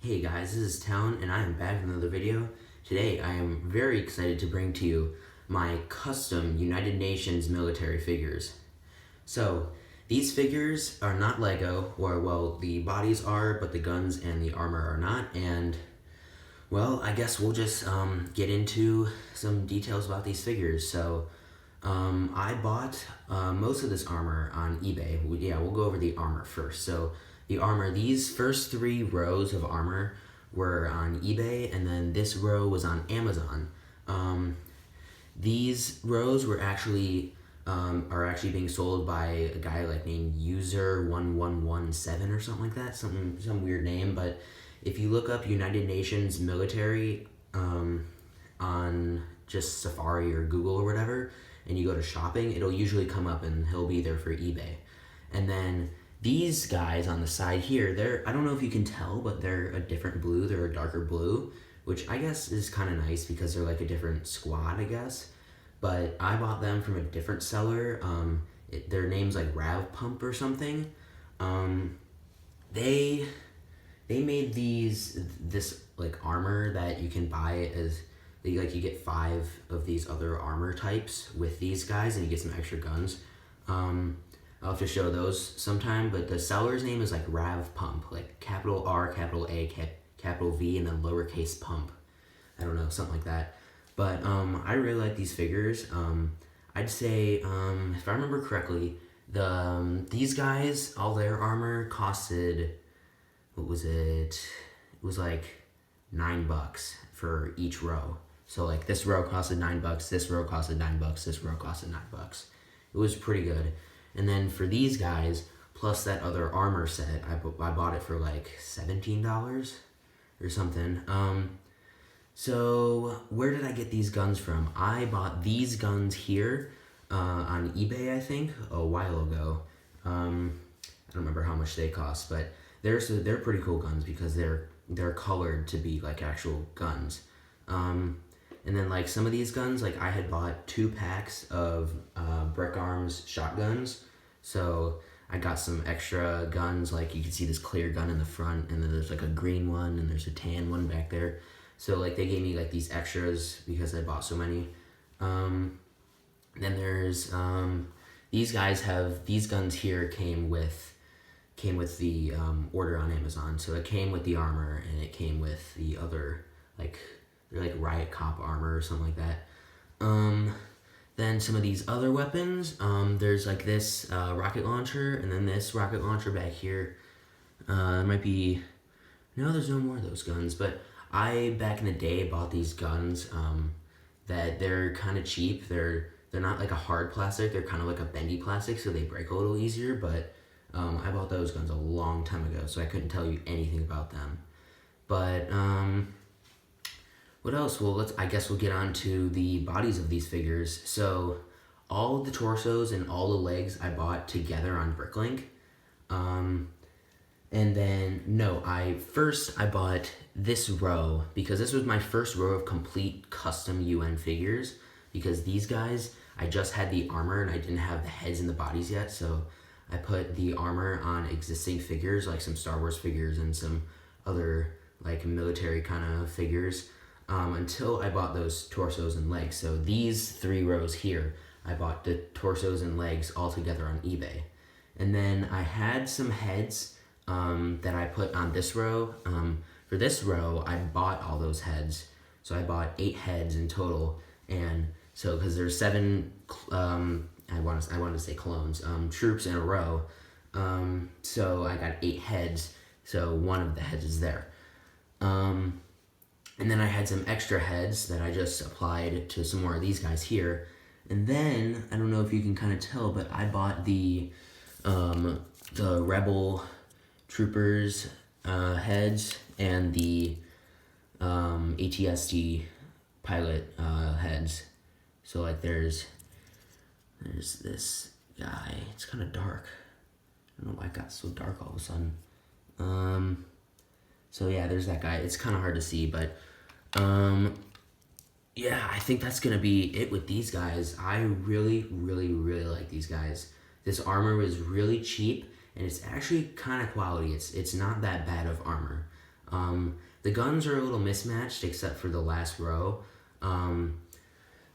Hey guys, this is Town and I am back with another video. Today I am very excited to bring to you my custom United Nations military figures. So, these figures are not Lego, or well, the bodies are, but the guns and the armor are not, and well, I guess we'll just get into some details about these figures. So, I bought most of this armor on eBay. We'll go over the armor first. So, the armor, these first 3 rows of armor were on eBay, and then this row was on Amazon. These rows were actually are actually being sold by a guy like named User1117 or something like that, some weird name. But if you look up United Nations military on just Safari or Google or whatever, and you go to shopping, it'll usually come up and he'll be there for eBay. And then these guys on the side here, I don't know if you can tell, but they're a different blue. They're a darker blue, which I guess is kind of nice because they're like a different squad, I guess. But I bought them from a different seller. Their name's like Rav Pump or something. They made this like armor that you can buy as you get 5 of these other armor types with these guys, and you get some extra guns. I'll have to show those sometime, but the seller's name is like Rav Pump, like capital R, capital A, capital V, and then lowercase pump. I don't know, something like that. But I really like these figures. I'd say, if I remember correctly, these guys, all their armor costed, what was it? It was like $9 for each row. So like this row costed $9, this row costed $9, this row costed $9. It was pretty good. And then for these guys, plus that other armor set, I bought it for like $17 or something. So where did I get these guns from? I bought these guns here on eBay, I think, a while ago. I don't remember how much they cost, but they're pretty cool guns because they're colored to be like actual guns. And then like some of these guns, like I had bought 2 packs of Brick Arms shotguns. So I got some extra guns, like you can see this clear gun in the front, and then there's like a green one, and there's a tan one back there. So like they gave me like these extras because I bought so many. Then there's these guns here came with the order on Amazon. So it came with the armor, and it came with the other they're like Riot Cop armor or something like that. Then some of these other weapons, there's like this rocket launcher, and then this rocket launcher back here. There might be, no, there's no more of those guns, but I, back in the day, bought these guns that they're kind of cheap. They're not like a hard plastic, they're kind of like a bendy plastic, so they break a little easier, but I bought those guns a long time ago, so I couldn't tell you anything about them. But, what else? Well, I guess we'll get on to the bodies of these figures. So, all of the torsos and all the legs I bought together on Bricklink. And then, I bought this row because this was my first row of complete custom UN figures, because these guys, I just had the armor and I didn't have the heads and the bodies yet, so I put the armor on existing figures, like some Star Wars figures and some other like military kind of figures. Until I bought those torsos and legs. So these 3 rows here, I bought the torsos and legs all together on eBay. And then I had some heads that I put on this row. For this row, I bought all those heads. So I bought 8 heads in total. And so, because there's 7, I wanted to say clones, troops in a row. So I got 8 heads. So one of the heads is there. And then I had some extra heads that I just applied to some more of these guys here. And then, I don't know if you can kind of tell, but I bought the Rebel Troopers heads and the ATST pilot heads. So like there's this guy. It's kind of dark. I don't know why it got so dark all of a sudden. So yeah, there's that guy. It's kind of hard to see, but yeah, I think that's gonna be it with these guys. I really, really, really like these guys. This armor was really cheap, and it's actually kind of quality. It's not that bad of armor. The guns are a little mismatched except for the last row.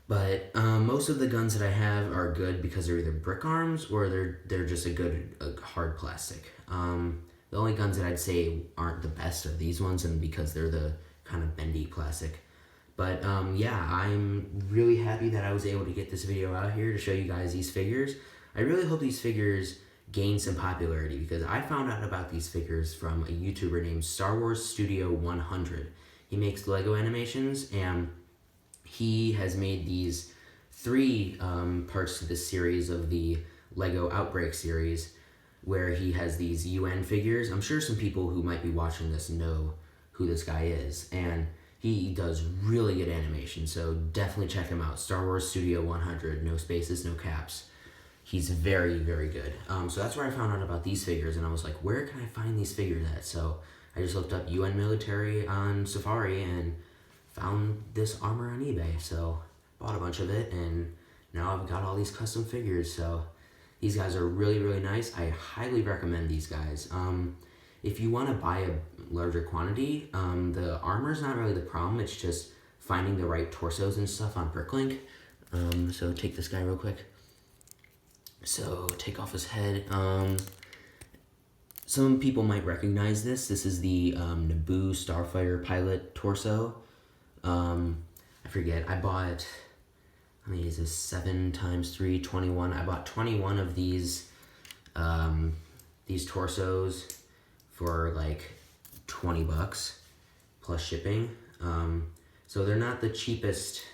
But most of the guns that I have are good because they're either brick arms or they're just a hard plastic. The only guns that I'd say aren't the best are these ones, and because they're the kind of bendy plastic. But yeah, I'm really happy that I was able to get this video out here to show you guys these figures. I really hope these figures gain some popularity because I found out about these figures from a YouTuber named Star Wars Studio 100. He makes Lego animations, and he has made these 3 parts to this series of the Lego Outbreak series where he has these UN figures. I'm sure some people who might be watching this know who this guy is, and he does really good animation, so definitely check him out. Star Wars Studio 100, no spaces, no caps. He's very, very good. So that's where I found out about these figures, and I was like, where can I find these figures at? So I just looked up UN Military on Safari and found this armor on eBay. So bought a bunch of it, and now I've got all these custom figures. So these guys are really, really nice. I highly recommend these guys. If you want to buy a larger quantity, the armor's not really the problem. It's just finding the right torsos and stuff on Bricklink. So take this guy real quick. So take off his head. Some people might recognize this. This is the Naboo Starfighter pilot torso. I forget. I bought, how many is this? 7 times 3, 21. I bought 21 of these torsos for like $20 plus shipping. So they're not the cheapest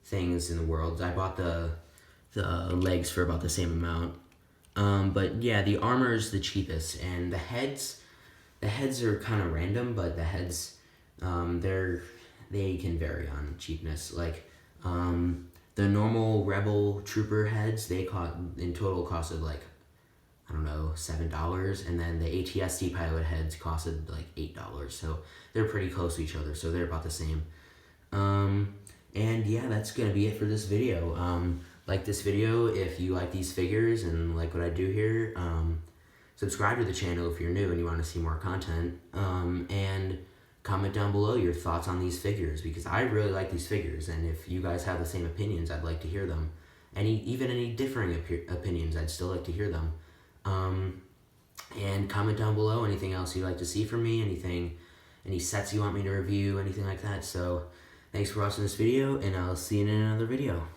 things in the world. I bought the legs for about the same amount. But yeah, the armor is the cheapest, and the heads are kind of random, but the heads, they can vary on cheapness. Like, the normal Rebel Trooper heads, they in total costed like, I don't know, $7, and then the AT-ST pilot heads costed like $8, so they're pretty close to each other, so they're about the same. And yeah, that's gonna be it for this video. Like this video if you like these figures and like what I do here. Subscribe to the channel if you're new and you want to see more content. And comment down below your thoughts on these figures, because I really like these figures, and if you guys have the same opinions, I'd like to hear them. Even any differing opinions, I'd still like to hear them. And comment down below anything else you'd like to see from me, any sets you want me to review, anything like that. So thanks for watching this video, and I'll see you in another video.